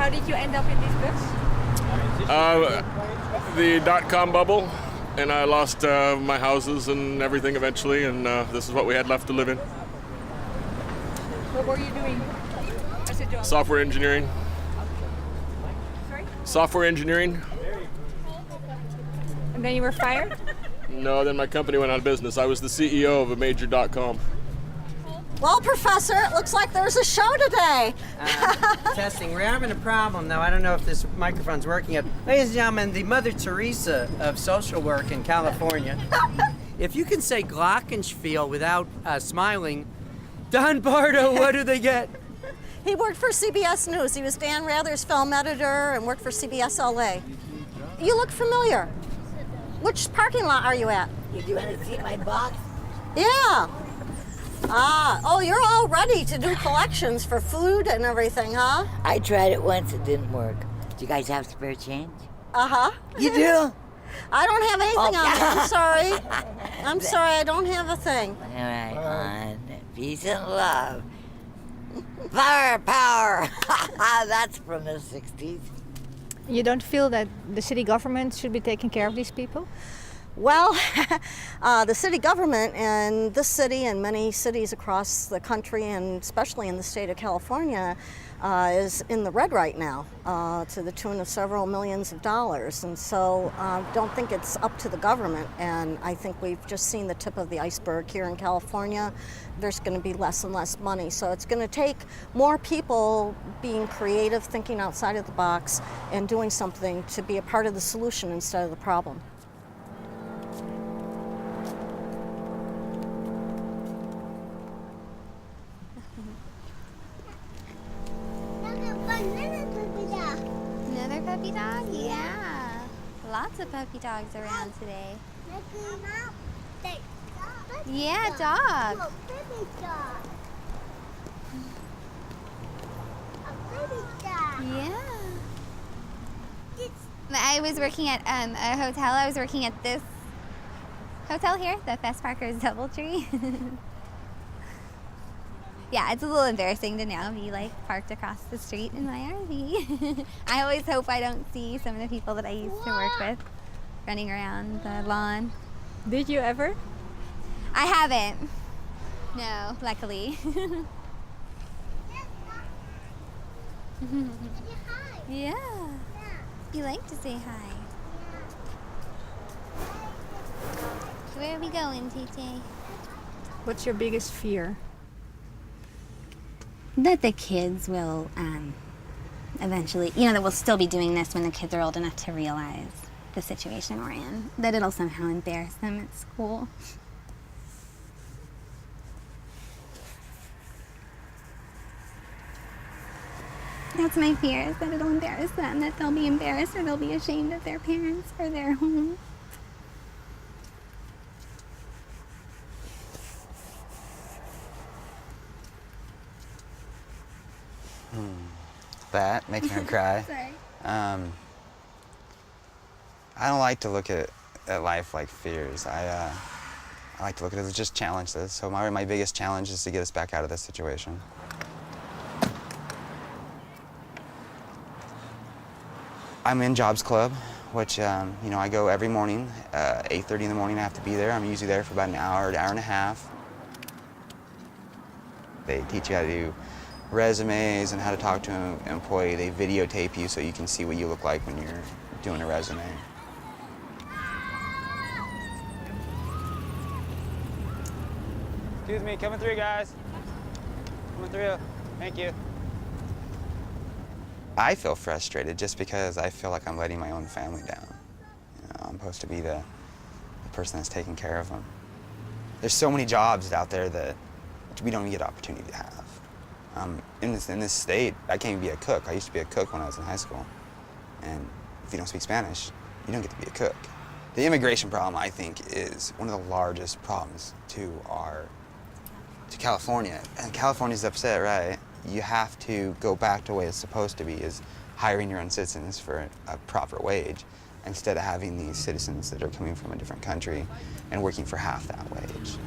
how did you end up in this bus? The dot-com bubble, and I lost my houses and everything eventually, and this is what we had left to live in. What were you doing as a job? Software engineering. Sorry? Software engineering. And then you were fired? No, then my company went out of business. I was the CEO of a major dot-com. Well, Professor, it looks like there's a show today. Testing. We're having a problem, though. I don't know if this microphone's working yet. Ladies and gentlemen, the Mother Teresa of social work in California. If you can say glockenspiel without smiling, Don Bardo, what do they get? He worked for CBS News. He was Dan Rather's film editor and worked for CBS LA. You look familiar. Which parking lot are you at? Do you want to see my box? Yeah. Oh, you're all ready to do collections for food and everything, huh? I tried it once, it didn't work. Do you guys have spare change? Uh-huh. You do? I don't have anything on me. I'm sorry. I'm sorry, I don't have a thing. All right, on. Peace and love. Power, power. That's from the 60s. You don't feel that the city government should be taking care of these people? Well, the city government in this city and many cities across the country, and especially in the state of California, is in the red right now, to the tune of several millions of dollars. And so don't think it's up to the government. And I think we've just seen the tip of the iceberg here in California. There's going to be less and less money. So it's going to take more people being creative, thinking outside of the box, and doing something to be a part of the solution instead of the problem. Another puppy dog? Yeah. Lots of puppy dogs around today. Yeah, dog. Yeah. I was working at a hotel. I was working at this hotel here, the Fest Parker's Doubletree. Yeah, it's a little embarrassing to now be parked across the street in my RV. I always hope I don't see some of the people that I used to work with running around the lawn. Did you ever? I haven't. No, luckily. Yeah. You like to say hi. Where are we going, TJ? What's your biggest fear? That the kids will eventually, that we'll still be doing this when the kids are old enough to realize the situation we're in. That it'll somehow embarrass them at school. That's my fear, is that it'll embarrass them, that they'll be embarrassed or they'll be ashamed of their parents or their home. That making her cry. Sorry. I don't like to look at life like fears. I like to look at it as just challenges. So my biggest challenge is to get us back out of this situation. I'm in Jobs Club, which I go every morning. 8:30 in the morning I have to be there. I'm usually there for about an hour and a half. They teach you how to do resumes and how to talk to an employee. They videotape you so you can see what you look like when you're doing a resume. Excuse me, coming through, guys. Coming through. Thank you. I feel frustrated just because I feel like I'm letting my own family down. I'm supposed to be the person that's taking care of them. There's so many jobs out there that we don't even get opportunity to have. In this state, I can't even be a cook. I used to be a cook when I was in high school. And if you don't speak Spanish, you don't get to be a cook. The immigration problem, I think, is one of the largest problems to California. And California's upset, right? You have to go back to the way it's supposed to be, is hiring your own citizens for a proper wage, instead of having these citizens that are coming from a different country and working for half that wage.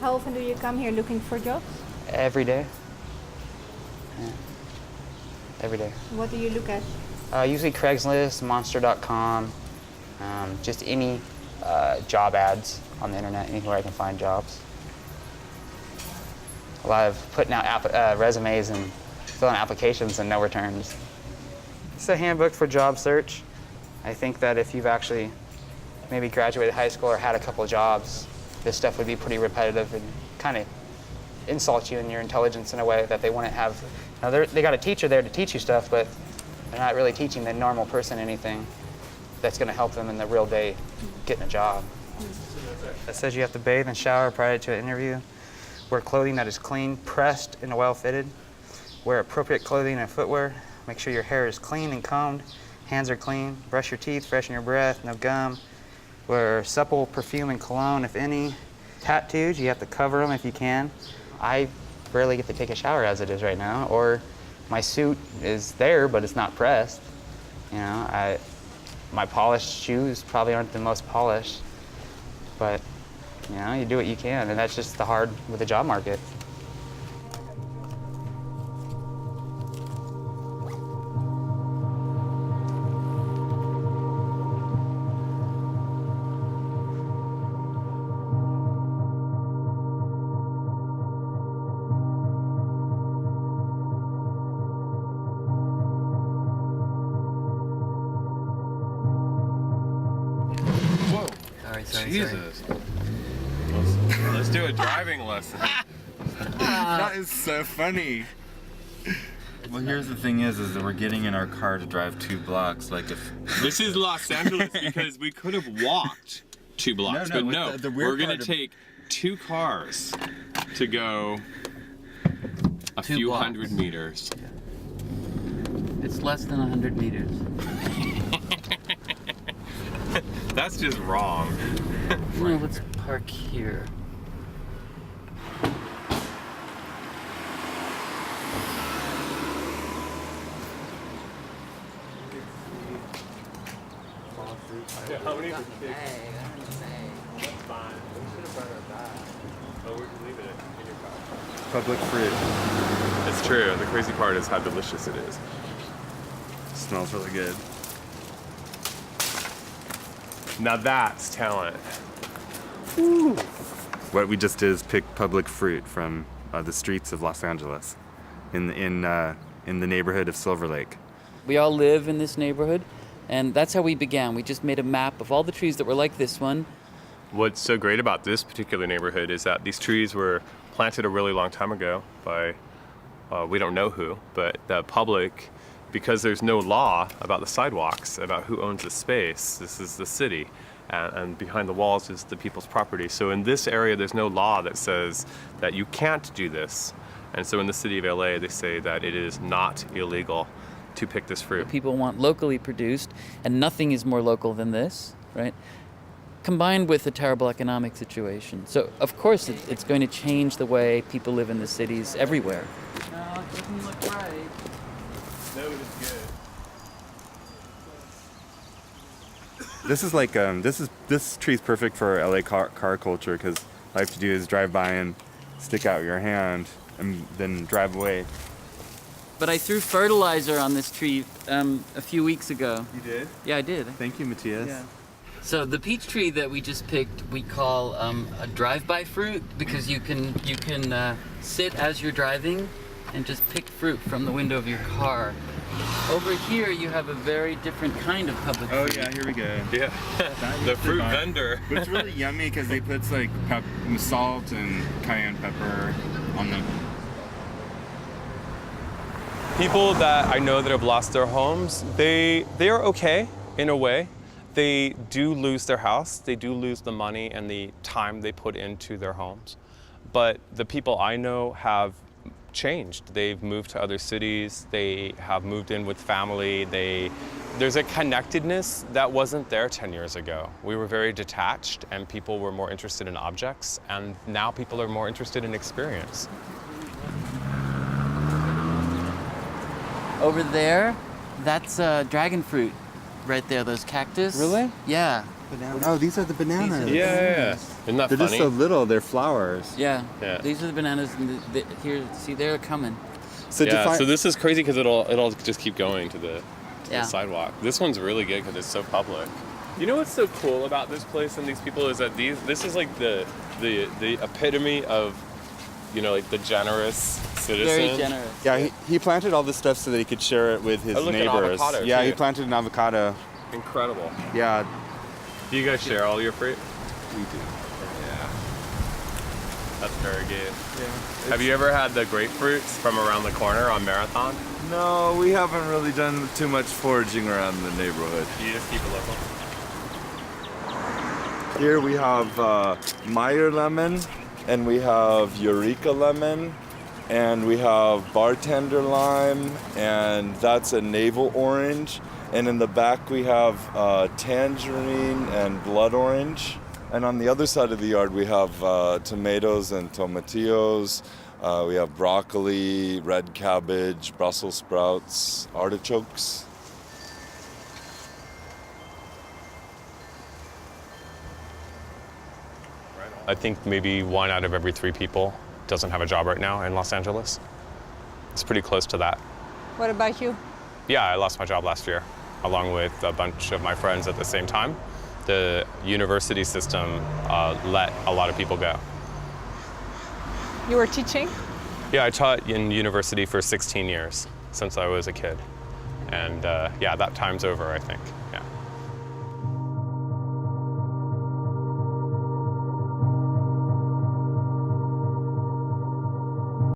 How often do you come here looking for jobs? Every day. Yeah. Every day. What do you look at? Usually Craigslist, Monster.com, just any job ads on the internet, anywhere I can find jobs. A lot of putting out resumes and filling applications and no returns. It's a handbook for job search. I think that if you've actually maybe graduated high school or had a couple of jobs, this stuff would be pretty repetitive and kind of insult you in your intelligence in a way that they wouldn't have. Now they got a teacher there to teach you stuff, but they're not really teaching the normal person anything that's going to help them in the real day getting a job. It says you have to bathe and shower prior to an interview, wear clothing that is clean, pressed, and well fitted, wear appropriate clothing and footwear, make sure your hair is clean and combed, hands are clean, brush your teeth, freshen your breath, no gum, wear supple perfume and cologne, if any. Tattoos, you have to cover them if you can. I rarely get to take a shower as it is right now, or my suit is there, but it's not pressed. You know, my polished shoes probably aren't the most polished, but you know, you do what you can, and that's just the hard with the job market. Jesus. Let's do a driving lesson. That is so funny. Well, here's the thing is that we're getting in our car to drive 2 blocks. Like if this is Los Angeles because we could have walked 2 blocks, but no, we're gonna take 2 cars to go a few blocks. 100 meters. It's less than 100 meters. That's just wrong. No, let's park here. Yeah, how many? That's fine. We should have brought our bag. Oh, we can leave it in your car. public fruit. It's true. The crazy part is how delicious it is. It smells really good. Now that's talent. Woo. What we just did is pick public fruit from the streets of Los Angeles, in the neighborhood of Silver Lake. We all live in this neighborhood, and that's how we began. We just made a map of all the trees that were like this one. What's so great about this particular neighborhood is that these trees were planted a really long time ago by, we don't know who, but the public, because there's no law about the sidewalks, about who owns the space. This is the city, and behind the walls is the people's property. So in this area, there's no law that says that you can't do this. And so in the city of LA, they say that it is not illegal to pick this fruit. People want locally produced, and nothing is more local than this, right? Combined with a terrible economic situation. So, of course, it's going to change the way people live in the cities everywhere. No, it doesn't look right. No, it's good. This is like this tree's perfect for LA car culture, because all you have to do is drive by and stick out your hand and then drive away. But I threw fertilizer on this tree a few weeks ago. You did? Yeah, I did. Thank you, Matthias. Yeah. So the peach tree that we just picked, we call a drive-by fruit, because you can sit as you're driving and just pick fruit from the window of your car. Over here, you have a very different kind of public fruit. Oh yeah, here we go. Yeah, the fruit vendor. But it's really yummy because they put like salt and cayenne pepper on them. People that I know that have lost their homes, they are okay in a way. They do lose their house, they do lose the money and the time they put into their homes. But the people I know have changed. They've moved to other cities, they have moved in with family, there's a connectedness that wasn't there 10 years ago. We were very detached and people were more interested in objects, and now people are more interested in experience. Over there, that's dragon fruit. right there, those cactus. Really? Yeah. Bananas. Oh, these are the bananas. Yeah. Isn't that They're funny? just so little. They're flowers. Yeah. Yeah. These are the bananas, and here, see, they're coming. So So this is crazy because it'll just keep going to the Yeah. sidewalk. This one's really good because it's so public. You know what's so cool about this place and these people is that this is like the epitome of, you know, like the generous citizen. Very generous. Yeah, he planted all this stuff so that he could share it with his Oh, look, an neighbors. avocado, Yeah, too. he planted an avocado. Incredible. Yeah, Do you guys share all your fruit? we do. Yeah. That's very good. Yeah. Have you ever had the grapefruits from around the corner on Marathon? No, we haven't really done too much foraging around the neighborhood. You just keep it local. Here we have Meyer lemon, and we have Eureka lemon, and we have bartender lime, and that's a navel orange. And in the back we have tangerine and blood orange. And on the other side of the yard we have tomatoes and tomatillos. We have broccoli, red cabbage, Brussels sprouts, artichokes. I think maybe 1 out of every 3 people doesn't have a job right now in Los Angeles. It's pretty close to that. What about you? Yeah, I lost my job last year, along with a bunch of my friends at the same time. The university system let a lot of people go. You were teaching? Yeah, I taught in university for 16 years since I was a kid. And yeah, that time's over, I think. Yeah.